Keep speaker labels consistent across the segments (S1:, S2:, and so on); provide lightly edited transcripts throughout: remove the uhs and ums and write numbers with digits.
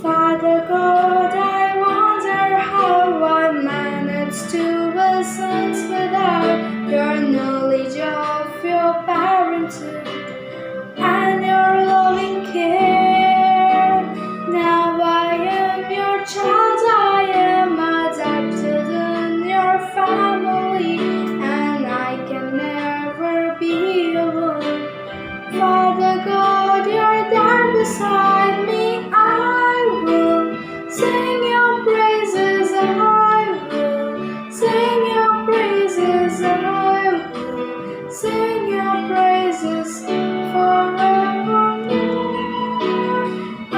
S1: Father God, I wonder how I managed to be sons without your knowledge of your parenthood and your loving care. Now I am your child, I am adopted in your family, and I can never be alone. Father God, you're there beside me. I will sing your praises. I will sing your praises. I will sing your praises forevermore. I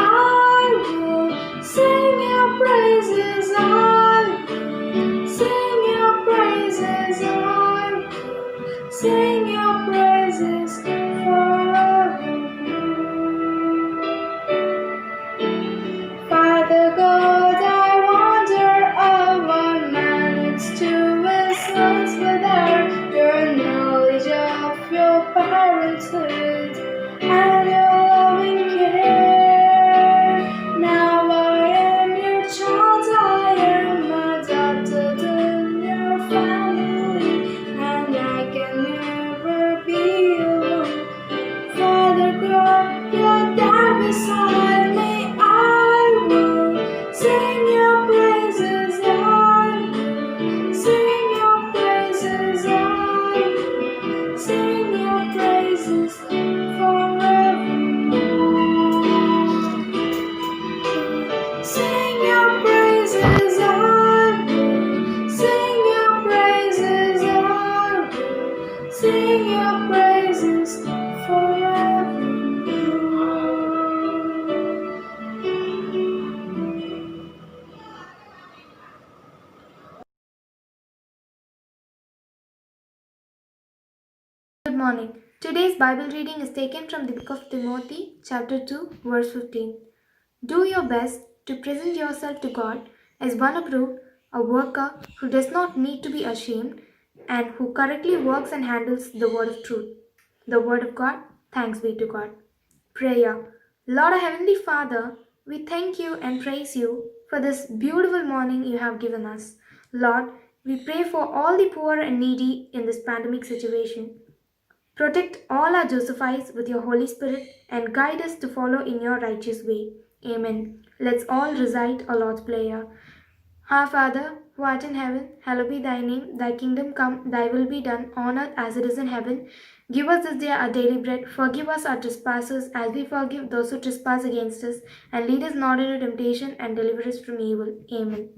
S1: will sing your praises. I will sing your praises. I will sing your praises forevermore. Father God, I wonder how I managed to be sons without your knowledge of your parenthood and your loving care. Now I am your child, I am adopted in your family, and I can never be alone. Father God, you're there beside me. I will sing your praises. I will sing your praises. I will sing your praises forevermore. Sing your praises. I will sing your praises. I will sing your praises forevermore. Good morning. Today's Bible reading is taken from the book of Timothy, chapter 2, verse 15. Do your best to present yourself to God as one approved, a worker who does not need to be ashamed, and who correctly works and handles the word of truth. The word of God, thanks be to God. Prayer. Lord, our Heavenly Father, we thank you and praise you for this beautiful morning you have given us. Lord, we pray for all the poor and needy in this pandemic situation. Protect all our Josephites with your Holy Spirit and guide us to follow in your righteous way. Amen. Let's all recite a Lord's Prayer. Our Father, who art in heaven, hallowed be thy name. Thy kingdom come, thy will be done on earth as it is in heaven. Give us this day our daily bread. Forgive us our trespasses as we forgive those who trespass against us. And lead us not into temptation and deliver us from evil. Amen.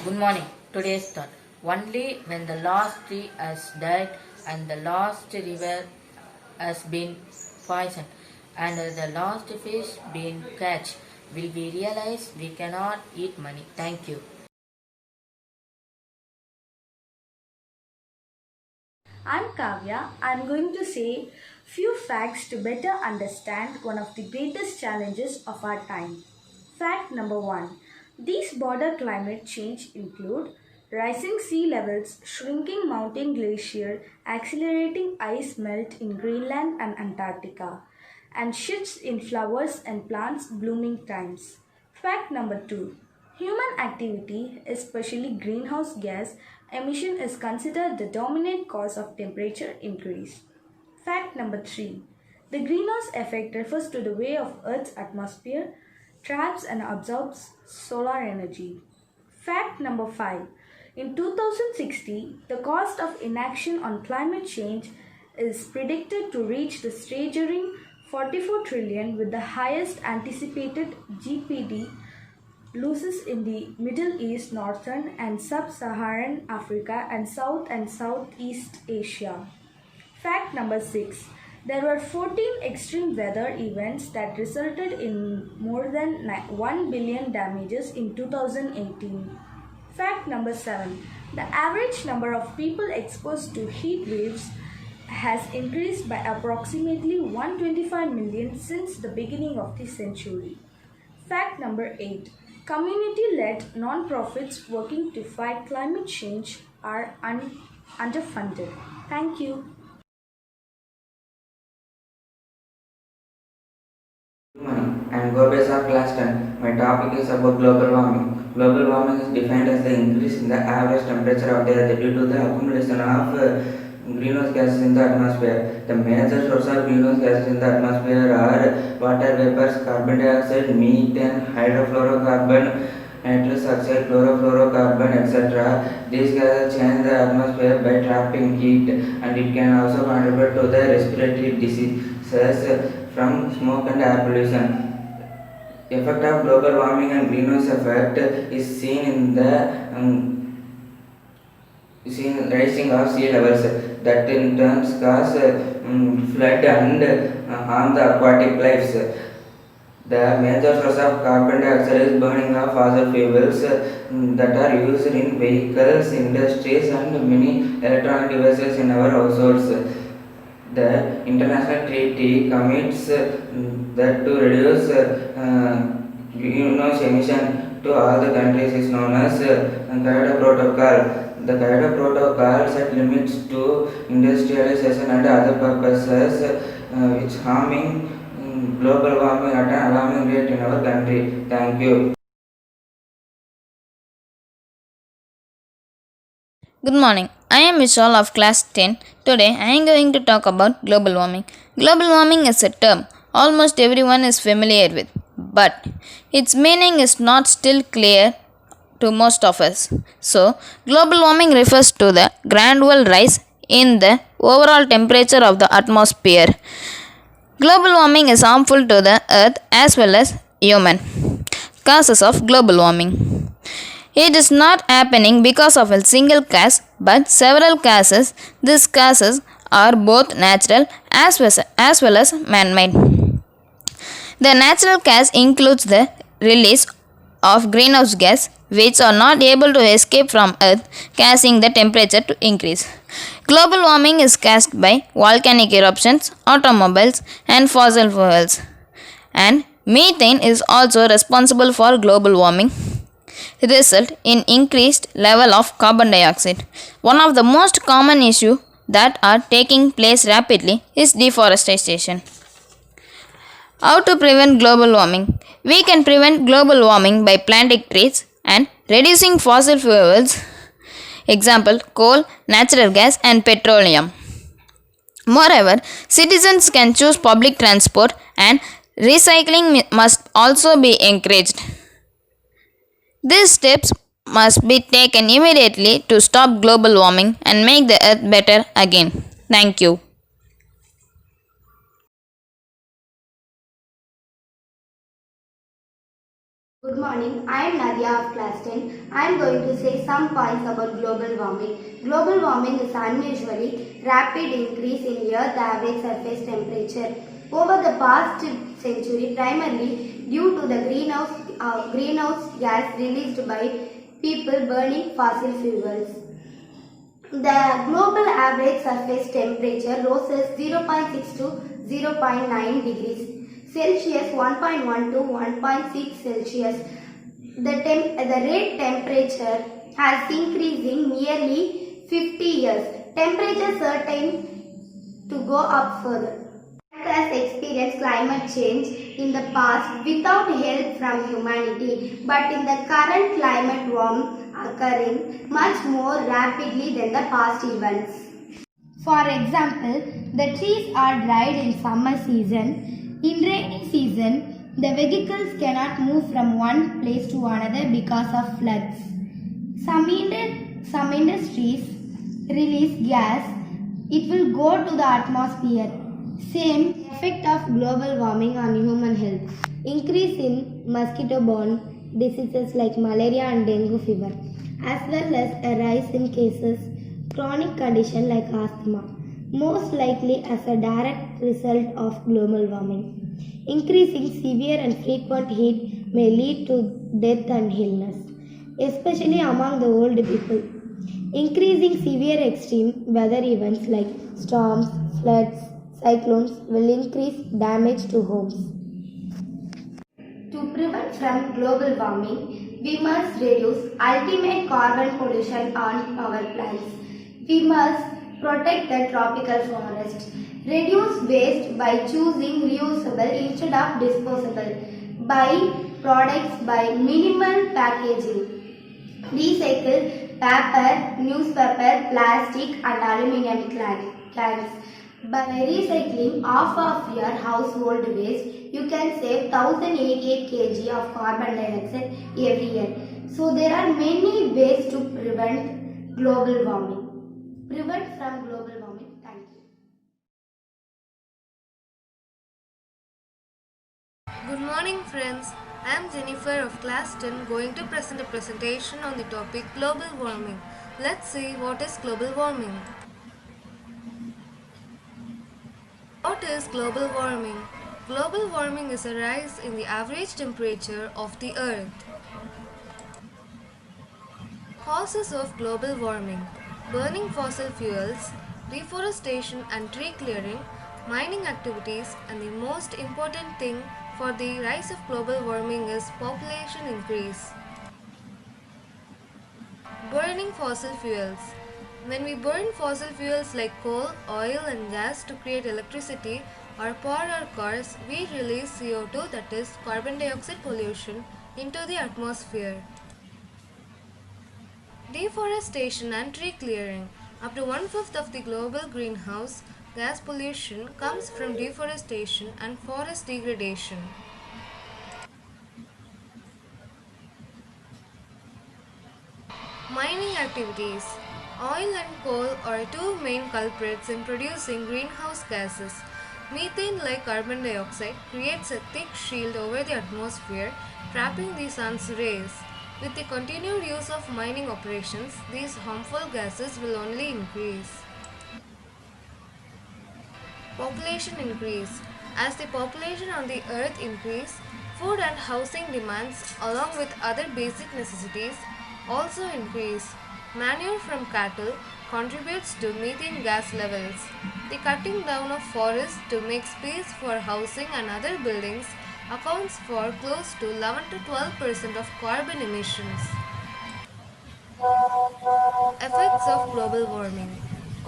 S2: Good morning. Today's thought. Only when the last tree has died and the last river has been poisoned and the last fish been catch will we realize we cannot eat money. Thank you.
S3: I'm Kavya. I'm going to say few facts to better understand one of the greatest challenges of our time. Fact number 1. These border climate change include rising sea levels, shrinking mountain glacier, accelerating ice melt in Greenland and Antarctica, and shifts in flowers and plants blooming times. Fact number 2. Human activity, especially greenhouse gas emission, is considered the dominant cause of temperature increase. Fact number 3. The greenhouse effect refers to the way of Earth's atmosphere traps and absorbs solar energy. Fact number 5. In 2060, the cost of inaction on climate change is predicted to reach the staggering 44 trillion, with the highest anticipated GPD losses in the Middle East, Northern and Sub-Saharan Africa, and South and Southeast Asia. Fact number 6. There were 14 extreme weather events that resulted in more than 1 billion damages in 2018. Fact number 7. The average number of people exposed to heat waves has increased by approximately 125 million since the beginning of the century. Fact number 8. Community-led non-profits working to fight climate change are underfunded. Thank you.
S4: Good morning. I am Gobes of class 10. My topic is about global warming. Global warming is defined as the increase in the average temperature of the earth due to the accumulation of greenhouse gases in the atmosphere. The major sources of greenhouse gases in the atmosphere are water vapors, carbon dioxide, methane, hydrofluorocarbon, nitrous oxide, chlorofluorocarbon, etc. These gases change the atmosphere by trapping heat, and it can also contribute to the respiratory diseases from smoke and air pollution. The effect of global warming and greenhouse effect is seen in the rising of sea levels that in turn cause flood and harm the aquatic lives. The major source of carbon dioxide is burning of fossil fuels that are used in vehicles, industries, and many electronic devices in our households. The international treaty commits that to reduce greenhouse emission to all the countries is known as Kyoto Protocol. The Kyoto Protocol set limits to industrialization and other purposes which harming global warming at an alarming rate in our country. Thank you.
S5: Good morning. I am Vishal of class 10. Today I am going to talk about global warming. Global warming is a term almost everyone is familiar with, but its meaning is not still clear to most of us. So, global warming refers to the gradual rise in the overall temperature of the atmosphere. Global warming is harmful to the earth as well as human. Causes of global warming. It is not happening because of a single cause, but several causes. These causes are both natural as well as man-made. The natural cause includes the release of greenhouse gas, which are not able to escape from Earth, causing the temperature to increase. Global warming is caused by volcanic eruptions, automobiles, and fossil fuels. And methane is also responsible for global warming. Result in increased level of carbon dioxide. One of the most common issues that are taking place rapidly is deforestation. How to prevent global warming? We can prevent global warming by planting trees and reducing fossil fuels, example coal, natural gas and petroleum. Moreover, citizens can choose public transport and recycling must also be encouraged. These steps must be taken immediately to stop global warming and make the earth better again. Thank you.
S6: Good morning, I am Nadia of class 10. I am going to say some points about global warming. Global warming is unusually rapid increase in Earth's average surface temperature. Over the past century, primarily due to the greenhouse gas released by people burning fossil fuels. The global average surface temperature rose 0.6 to 0.9 degrees Celsius, 1.1 to 1.6 Celsius. The rate temperature has increased in nearly 50 years. Temperature certain to go up further. Has experienced climate change in the past without help from humanity, but in the current climate warming occurring much more rapidly than the past events. For example, the trees are dried in summer season. In rainy season, the vehicles cannot move from one place to another because of floods. Some industries release gas. It will go to the atmosphere. Same effect of global warming on human health. Increase in mosquito-borne diseases like malaria and dengue fever, as well as a rise in cases chronic condition like asthma, most likely as a direct result of global warming. Increasing severe and frequent heat may lead to death and illness, especially among the old people. Increasing severe extreme weather events like storms, floods, cyclones will increase damage to homes. To prevent from global warming, we must reduce ultimate carbon pollution on power plants. We must protect the tropical forests. Reduce waste by choosing reusable instead of disposable. Buy products by minimal packaging. Recycle paper, newspaper, plastic and aluminium cans. By recycling half of your household waste, you can save 1088 kg of carbon dioxide every year. So there are many ways to prevent global warming. Prevent from global warming. Thank you.
S1: Good morning, friends. I am Jennifer of class 10 going to present a presentation on the topic global warming. Let's see what is global warming. What is global warming? Global warming is a rise in the average temperature of the earth. Causes of global warming: burning fossil fuels, deforestation and tree clearing, mining activities, and the most important thing for the rise of global warming is population increase. Burning fossil fuels. When we burn fossil fuels like coal, oil and gas to create electricity or power our cars, we release CO2, that is carbon dioxide pollution, into the atmosphere. Deforestation and tree clearing. Up to 1/5 of the global greenhouse gas pollution comes from deforestation and forest degradation. Mining activities. Oil and coal are two main culprits in producing greenhouse gases. Methane, like carbon dioxide, creates a thick shield over the atmosphere, trapping the sun's rays. With the continued use of mining operations, these harmful gases will only increase. Population increase. As the population on the earth increase, food and housing demands along with other basic necessities also increase. Manure from cattle contributes to methane gas levels. The cutting down of forests to make space for housing and other buildings accounts for close to 11 to 12% of carbon emissions. Effects of global warming: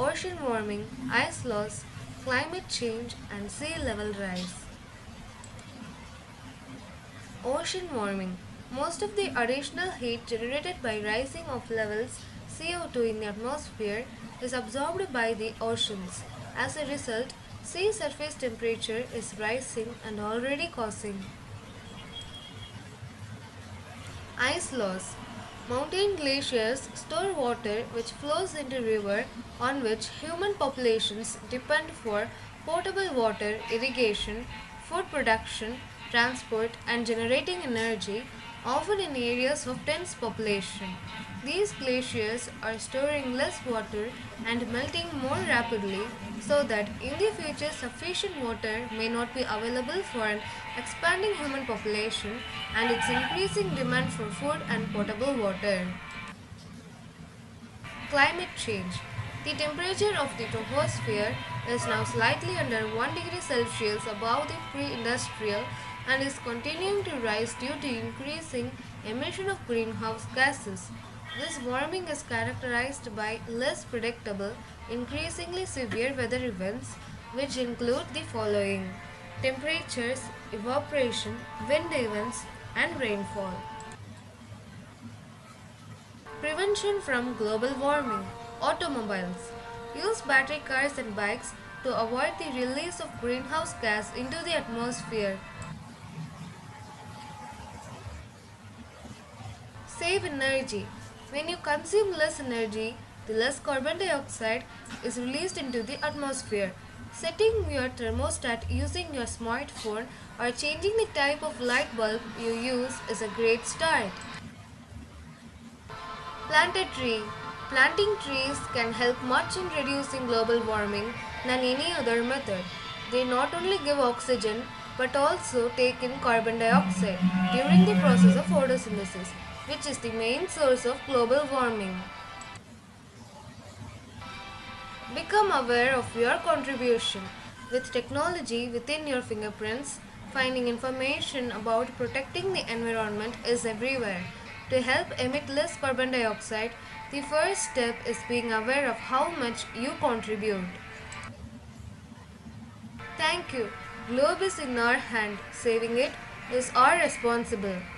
S1: ocean warming, ice loss, climate change and sea level rise. Ocean warming. Most of the additional heat generated by rising of levels CO2 in the atmosphere is absorbed by the oceans. As a result, sea surface temperature is rising and already causing ice loss. Mountain glaciers store water which flows into river on which human populations depend for potable water, irrigation, food production, transport and generating energy, often in areas of dense population. These glaciers are storing less water and melting more rapidly, so that in the future sufficient water may not be available for an expanding human population and its increasing demand for food and potable water. Climate change. The temperature of the troposphere is now slightly under 1 degree Celsius above the pre-industrial and is continuing to rise due to increasing emission of greenhouse gases. This warming is characterized by less predictable, increasingly severe weather events, which include the following: temperatures, evaporation, wind events, and rainfall. Prevention from global warming. Automobiles. Use battery cars and bikes to avoid the release of greenhouse gas into the atmosphere. Save energy. When you consume less energy, the less carbon dioxide is released into the atmosphere. Setting your thermostat using your smartphone or changing the type of light bulb you use is a great start. Plant a tree. Planting trees can help much in reducing global warming than any other method. They not only give oxygen but also take in carbon dioxide during the process of photosynthesis, which is the main source of global warming. Become aware of your contribution. With technology within your fingerprints,
S7: Finding information about protecting the environment is everywhere. To help emit less carbon dioxide, the first step is being aware of how much you contribute. Thank you. Globe is in our hand. Saving it is our responsibility.